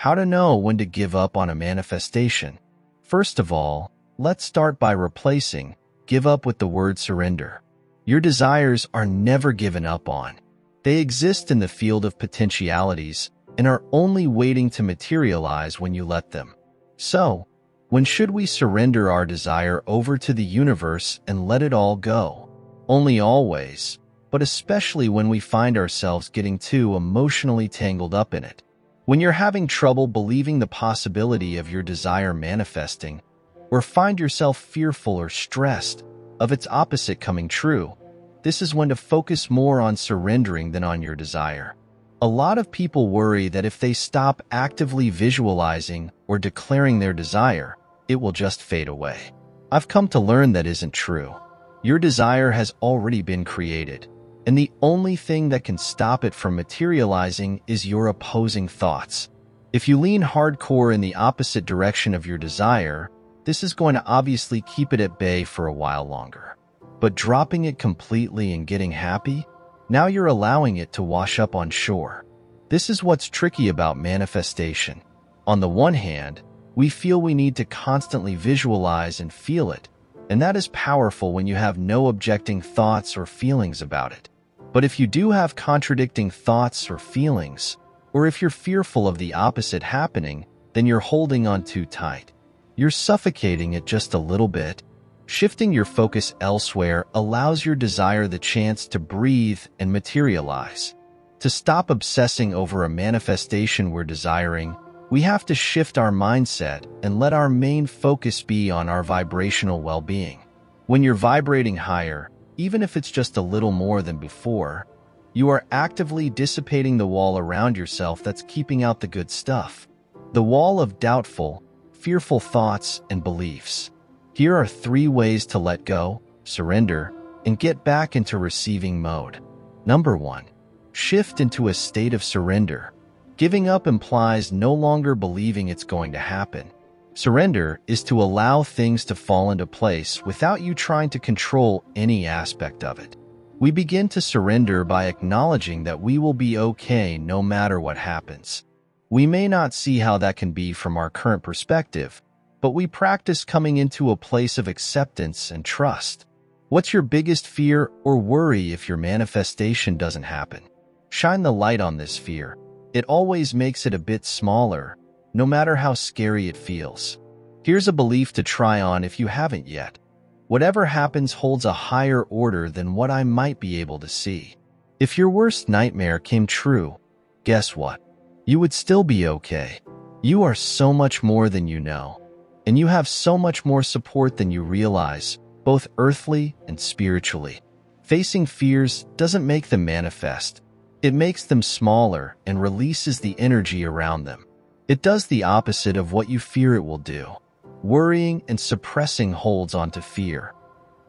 How to know when to give up on a manifestation. First of all, let's start by replacing give up with the word surrender. Your desires are never given up on. They exist in the field of potentialities and are only waiting to materialize when you let them. So, when should we surrender our desire over to the universe and let it all go? Only always, but especially when we find ourselves getting too emotionally tangled up in it. When you're having trouble believing the possibility of your desire manifesting, or find yourself fearful or stressed of its opposite coming true, this is when to focus more on surrendering than on your desire. A lot of people worry that if they stop actively visualizing or declaring their desire, it will just fade away. I've come to learn that isn't true. Your desire has already been created, and the only thing that can stop it from materializing is your opposing thoughts. If you lean hardcore in the opposite direction of your desire, this is going to obviously keep it at bay for a while longer. But dropping it completely and getting happy, now you're allowing it to wash up on shore. This is what's tricky about manifestation. On the one hand, we feel we need to constantly visualize and feel it, and that is powerful when you have no objecting thoughts or feelings about it. But if you do have contradicting thoughts or feelings, or if you're fearful of the opposite happening, then you're holding on too tight. You're suffocating it just a little bit. Shifting your focus elsewhere allows your desire the chance to breathe and materialize. To stop obsessing over a manifestation we're desiring, we have to shift our mindset and let our main focus be on our vibrational well-being. When you're vibrating higher, even if it's just a little more than before, you are actively dissipating the wall around yourself that's keeping out the good stuff. The wall of doubtful, fearful thoughts and beliefs. Here are 3 ways to let go, surrender, and get back into receiving mode. Number 1. Shift into a state of surrender. Giving up implies no longer believing it's going to happen. Surrender is to allow things to fall into place without you trying to control any aspect of it. We begin to surrender by acknowledging that we will be okay no matter what happens. We may not see how that can be from our current perspective, but we practice coming into a place of acceptance and trust. What's your biggest fear or worry if your manifestation doesn't happen? Shine the light on this fear. It always makes it a bit smaller, no matter how scary it feels. Here's a belief to try on if you haven't yet. Whatever happens holds a higher order than what I might be able to see. If your worst nightmare came true, guess what? You would still be okay. You are so much more than you know, and you have so much more support than you realize, both earthly and spiritually. Facing fears doesn't make them manifest. It makes them smaller and releases the energy around them. It does the opposite of what you fear it will do. Worrying and suppressing holds onto fear.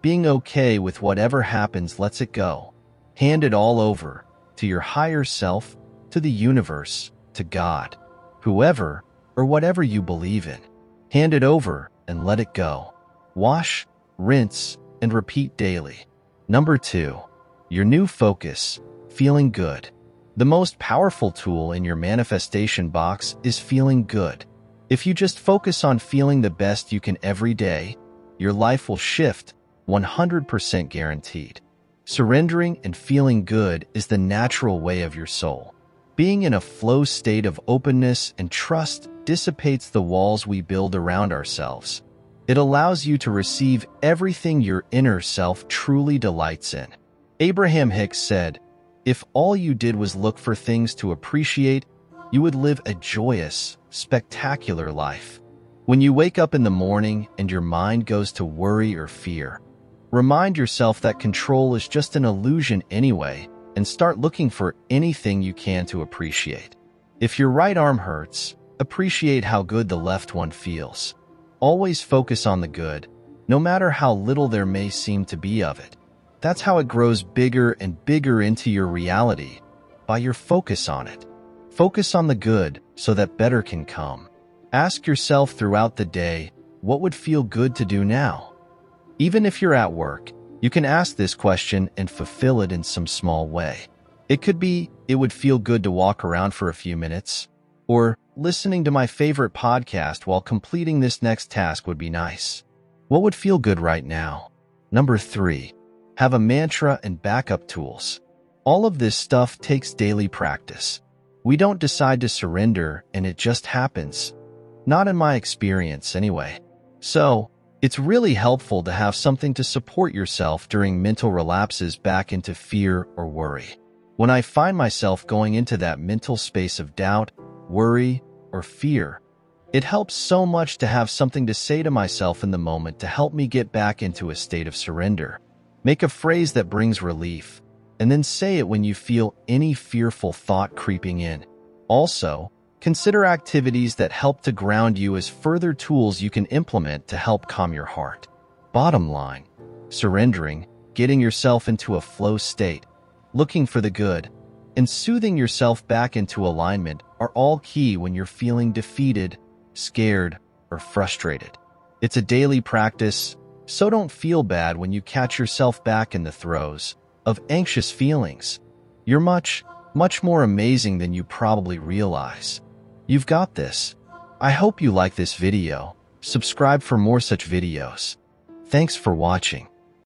Being okay with whatever happens lets it go. Hand it all over, to your higher self, to the universe, to God, whoever or whatever you believe in. Hand it over and let it go. Wash, rinse, and repeat daily. Number 2. Your new focus, feeling good. The most powerful tool in your manifestation box is feeling good. If you just focus on feeling the best you can every day, your life will shift, 100% guaranteed. Surrendering and feeling good is the natural way of your soul. Being in a flow state of openness and trust dissipates the walls we build around ourselves. It allows you to receive everything your inner self truly delights in. Abraham Hicks said, "If all you did was look for things to appreciate, you would live a joyous, spectacular life." When you wake up in the morning and your mind goes to worry or fear, remind yourself that control is just an illusion anyway, and start looking for anything you can to appreciate. If your right arm hurts, appreciate how good the left one feels. Always focus on the good, no matter how little there may seem to be of it. That's how it grows bigger and bigger into your reality, by your focus on it. Focus on the good so that better can come. Ask yourself throughout the day, what would feel good to do now? Even if you're at work, you can ask this question and fulfill it in some small way. It could be, it would feel good to walk around for a few minutes. Or listening to my favorite podcast while completing this next task would be nice. What would feel good right now? Number 3. Have a mantra and backup tools. All of this stuff takes daily practice. We don't decide to surrender and it just happens. Not in my experience, anyway. So, it's really helpful to have something to support yourself during mental relapses back into fear or worry. When I find myself going into that mental space of doubt, worry, or fear, it helps so much to have something to say to myself in the moment to help me get back into a state of surrender. Make a phrase that brings relief, and then say it when you feel any fearful thought creeping in. Also, consider activities that help to ground you as further tools you can implement to help calm your heart. Bottom line, surrendering, getting yourself into a flow state, looking for the good, and soothing yourself back into alignment are all key when you're feeling defeated, scared, or frustrated. It's a daily practice, so don't feel bad when you catch yourself back in the throes of anxious feelings. You're much more amazing than you probably realize. You've got this. I hope you like this video. Subscribe for more such videos. Thanks for watching.